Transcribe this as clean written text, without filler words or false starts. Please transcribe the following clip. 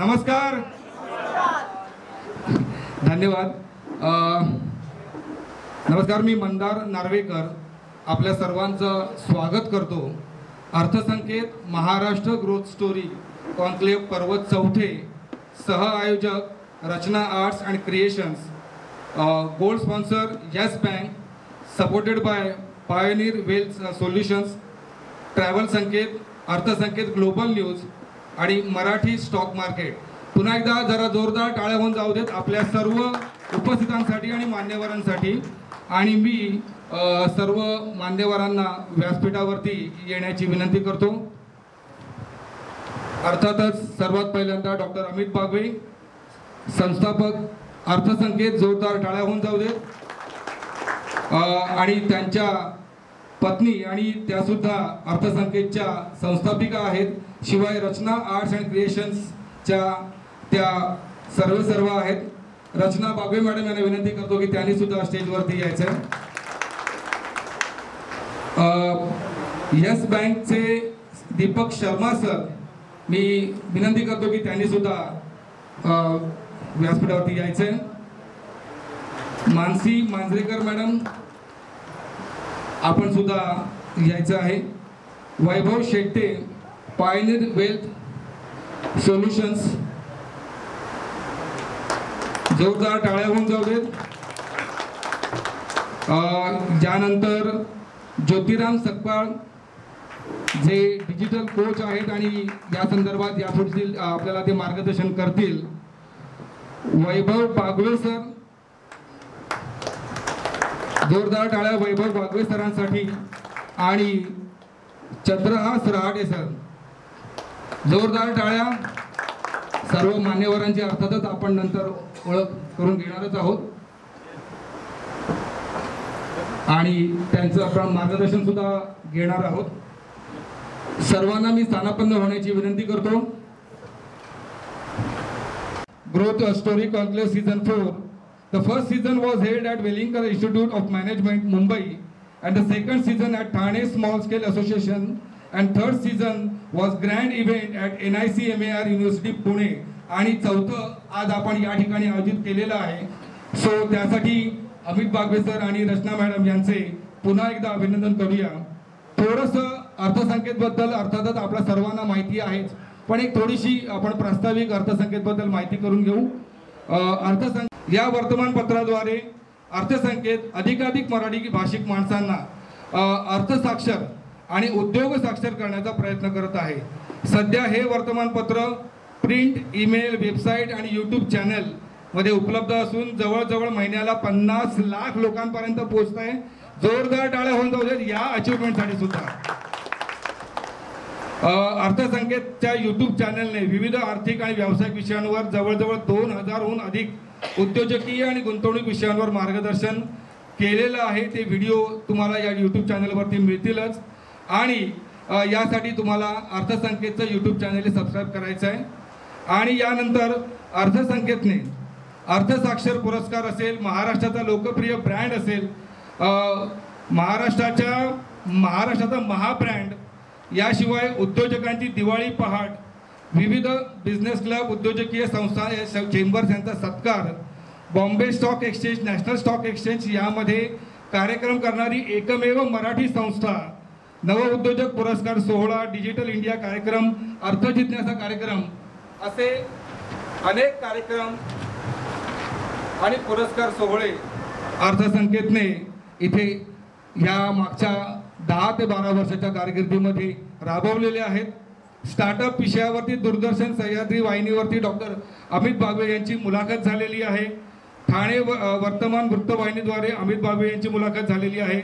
नमस्कार. धन्यवाद. नमस्कार. मी मंदार नार्वेकर आपल्या सर्वांचं स्वागत करतो. Arthsanket Maharashtra growth story conclave पर्व 4 सह आयोजक Rachana arts and creations, gold sponsor yes bank, supported by pioneer wealth solutions, travel Sanket, Arthsanket global news आणि मराठी स्टॉक मार्केट. पुन्हा एकदा जरा जोरदार टाळ्या होऊन जाऊ देत आपल्या सर्व उपस्थितांसाठी आणि मान्यवरांसाठी. आणि मी सर्व मान्यवरांना व्यासपीठावरती येण्याची विनंती करतो. अर्थातच सर्वात पहिल्यांदा डॉक्टर अमित बागवे, संस्थापक अर्थसंकेत, जोरदार टाळ्या होऊन जाऊ देत. आणि त्यांच्या पत्नी आणि त्यासुद्धा अर्थसंकेतच्या संस्थापिका आहेत. शिवाय रचना आर्ट्स अँड क्रिएशन्सच्या त्या सर्व आहेत. रचना बागवे मॅडम यांना विनंती करतो की त्यांनी सुद्धा स्टेजवरती यायचं. येस बँकचे दीपक शर्मा सर, मी विनंती करतो की त्यांनी सुद्धा व्यासपीठावरती यायचं. मानसी मांजरेकर मॅडम, आपण सुद्धा यायचं आहे. वैभव शेट्टे, पायोनियर वेल्थ सोल्युशन्स, जोरदार टाळ्या होऊन जाऊ देत. यानंतर ज्योतिराम सकपाळ, जे डिजिटल कोच आहेत आणि या संदर्भात यापुढील आपल्याला ते मार्गदर्शन करतील. वैभव बागवे सर, जोरदार टाळ्या वैभव बागवे सरांसाठी. आणि चंद्रहास रहाटे सर, जोरदार टाळ्या. सर्व मान्यवरांची अर्थातच आपण नंतर ओळख करून घेणारच आहोत आणि त्यांचं आपण मार्गदर्शन सुद्धा घेणार आहोत. सर्वांना मी स्थानापन्न होण्याची विनंती करतो. Growth story conclave season 4. The first season was held at Wellinkar Institute of Management, Mumbai, and the second season at Thane Small Scale Association, and third season was grand event at NICMAR University, Pune. आणि चौथं आज आपण या ठिकाणी आयोजित केलेलं आहे. So त्यासाठी अमित बागवे सर आणि रचना मॅडम यांचे पुन्हा एकदा अभिनंदन करूया. थोडंसं अर्थसंकेतबद्दल अर्थातच आपल्या सर्वांना माहिती आहेच, पण एक थोडीशी आपण प्रास्ताविक अर्थसंकेतबद्दल माहिती करून घेऊ. या वर्तमानपत्राद्वारे अर्थसंकेत अधिकाधिक मराठी भाषिक माणसांना अर्थसाक्षर आणि उद्योग साक्षर करण्याचा प्रयत्न करत आहे. सध्या हे वर्तमानपत्र प्रिंट, ईमेल, वेबसाईट आणि यूट्यूब चॅनल मध्ये उपलब्ध असून जवळजवळ महिन्याला 50 लाख लोकांपर्यंत पोहोचत आहे. जोरदार टाळ्या होऊन जाऊ देत या अचिव्हमेंटसाठी सुद्धा. अर्थसंकेतच्या यूट्यूब चॅनलने विविध आर्थिक आणि व्यावसायिक विषयांवर जवळजवळ 2000हून अधिक उद्योजकीय आणि गुंतवणूक विषयांवर मार्गदर्शन केलेलं आहे. ते व्हिडिओ तुम्हाला या यूट्यूब चॅनलवरती मिळतीलच. आणि यासाठी तुम्हाला अर्थसंकेतचं यूट्यूब चॅनल सबस्क्राईब करायचं आहे. आणि यानंतर अर्थसंकेतने अर्थसाक्षर पुरस्कार असेल, महाराष्ट्राचा लोकप्रिय ब्रँड असेल, महाराष्ट्राचा महाब्रँड, याशिवाय उद्योजकांची दिवाळी पहाट, विविध बिझनेस क्लब, उद्योजकीय संस्था, चेंबर्स यांचा सत्कार, Bombay stock exchange, national stock exchange यामध्ये कार्यक्रम करणारी एकमेव मराठी संस्था, नवउद्योजक पुरस्कार सोहळा, डिजिटल इंडिया कार्यक्रम, अर्थजिज्ञासा कार्यक्रम, असे अनेक कार्यक्रम आणि पुरस्कार सोहळे अर्थसंकेतने इथे या मागच्या 10 ते 12 वर्षाच्या कारकिर्दीमध्ये राबवलेले आहेत. स्टार्टअप विषयावरती दूरदर्शन सह्याद्री वाहिनीवरती डॉक्टर अमित बागवे यांची मुलाखत झालेली आहे. ठाणे वर्तमान वृत्तवाहिनीद्वारे अमित बागवे यांची मुलाखत झालेली आहे.